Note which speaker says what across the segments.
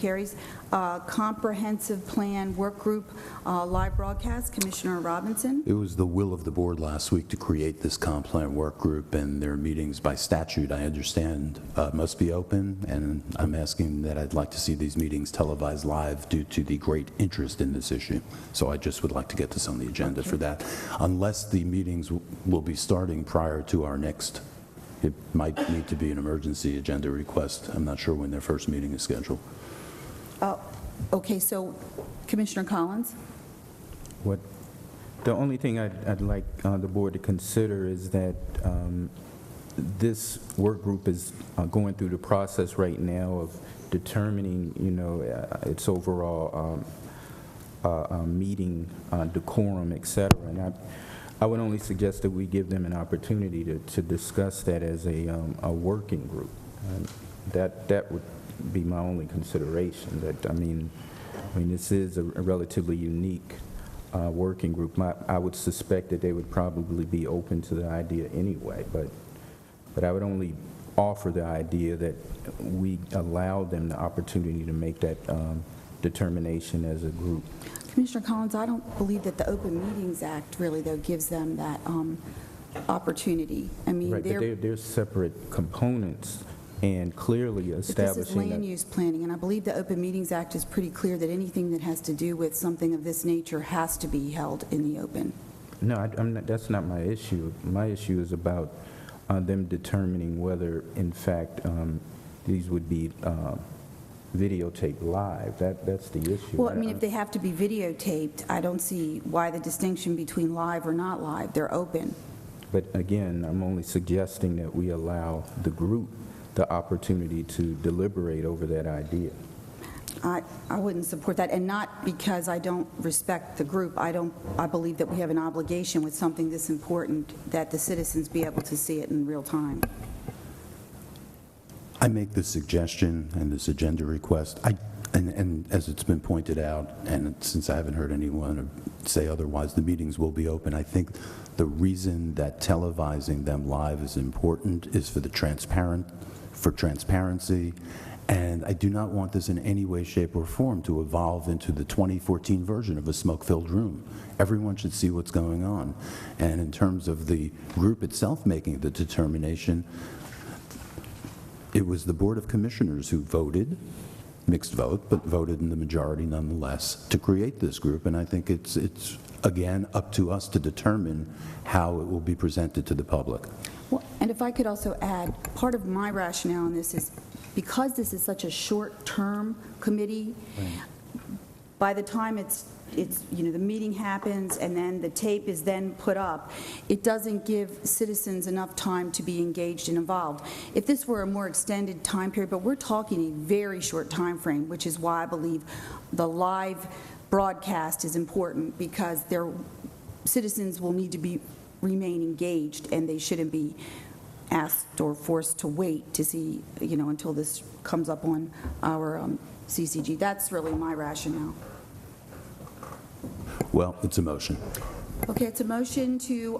Speaker 1: Carries. Comprehensive Plan Work Group live broadcast, Commissioner Robinson.
Speaker 2: It was the will of the board last week to create this ComPlan work group, and their meetings by statute, I understand, must be open, and I'm asking that I'd like to see these meetings televised live due to the great interest in this issue. So I just would like to get this on the agenda for that. Unless the meetings will be starting prior to our next, it might need to be an emergency agenda request. I'm not sure when their first meeting is scheduled.
Speaker 1: Okay, so Commissioner Collins?
Speaker 3: The only thing I'd like the board to consider is that this work group is going through the process right now of determining, its overall meeting decorum, et cetera. And I would only suggest that we give them an opportunity to discuss that as a working group. That would be my only consideration. That I mean, this is a relatively unique working group. I would suspect that they would probably be open to the idea anyway, but I would only offer the idea that we allow them the opportunity to make that determination as a group.
Speaker 1: Commissioner Collins, I don't believe that the Open Meetings Act really, though, gives them that opportunity. I mean,
Speaker 3: right, they're separate components. And clearly establishing
Speaker 1: this is land use planning, and I believe the Open Meetings Act is pretty clear that anything that has to do with something of this nature has to be held in the open.
Speaker 3: No, I'm not, that's not my issue. My issue is about them determining whether, in fact, these would be videotaped live. That's the issue.
Speaker 1: Well, I mean, if they have to be videotaped, I don't see why the distinction between live or not live. They're open.
Speaker 3: But again, I'm only suggesting that we allow the group the opportunity to deliberate over that idea.
Speaker 1: I wouldn't support that, and not because I don't respect the group. I believe that we have an obligation with something this important that the citizens be able to see it in real time.
Speaker 2: I make this suggestion and this agenda request, and as it's been pointed out, and since I haven't heard anyone say otherwise, the meetings will be open. I think the reason that televising them live is important is for transparency, and I do not want this in any way, shape, or form to evolve into the 2014 version of a smoke-filled room. Everyone should see what's going on. And in terms of the group itself making the determination, it was the Board of Commissioners who voted, mixed vote, but voted in the majority nonetheless, to create this group, and I think it's again up to us to determine how it will be presented to the public.
Speaker 1: Well, and if I could also add, part of my rationale in this is because this is such a short-term committee, by the time it's the meeting happens and then the tape is then put up, it doesn't give citizens enough time to be engaged and involved. If this were a more extended time period, but we're talking a very short time frame, which is why I believe the live broadcast is important, because their citizens will need to remain engaged, and they shouldn't be asked or forced to wait to see, until this comes up on our CCG. That's really my rationale.
Speaker 2: Well, it's a motion.
Speaker 1: Okay, it's a motion to...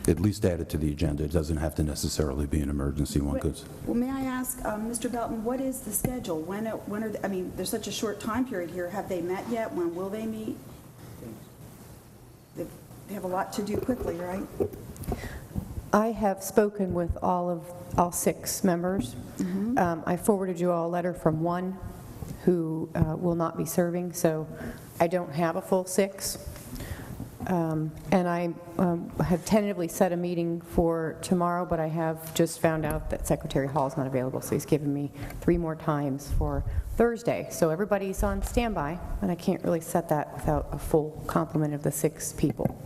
Speaker 2: At least add it to the agenda. It doesn't have to necessarily be an emergency one.
Speaker 1: Well, may I ask, Mr. Belton, what is the schedule? When are they, I mean, there's such a short time period here. Have they met yet? When will they meet? They have a lot to do quickly, right?
Speaker 4: I have spoken with all 6 members. Mm-hmm. I forwarded you all a letter from one who will not be serving, so I don't have a full 6. And I have tentatively set a meeting for tomorrow, but I have just found out that Secretary Hall is not available, so he's given me 3 more times for Thursday. So everybody's on standby, and I can't really set that without a full complement of the 6 people.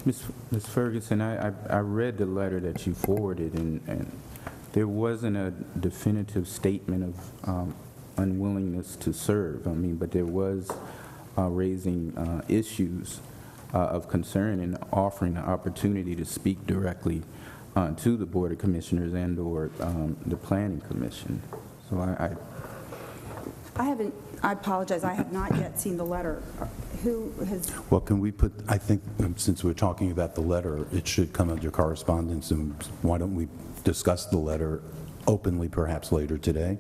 Speaker 3: Ms. Ferguson, I read the letter that you forwarded, and there wasn't a definitive statement of unwillingness to serve. I mean, but there was raising issues of concern and offering the opportunity to speak directly to the Board of Commissioners and or the Planning Commission. So
Speaker 1: I apologize, I have not yet seen the letter. Who has...
Speaker 2: Well, can we put, I think, since we're talking about the letter, it should come under correspondence, and why don't we discuss the letter openly perhaps later today.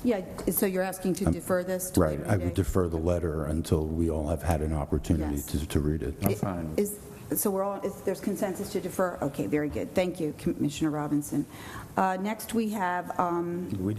Speaker 1: Yeah, so you're asking to defer this to
Speaker 2: Right,
Speaker 1: later
Speaker 2: I
Speaker 1: today?
Speaker 2: would defer the letter until we all have had an opportunity
Speaker 1: Yes.
Speaker 2: to read it.
Speaker 3: I'm fine.
Speaker 1: So we're all, there's consensus to defer? Okay, very good. Thank you, Commissioner Robinson. Next, we have
Speaker 3: We didn't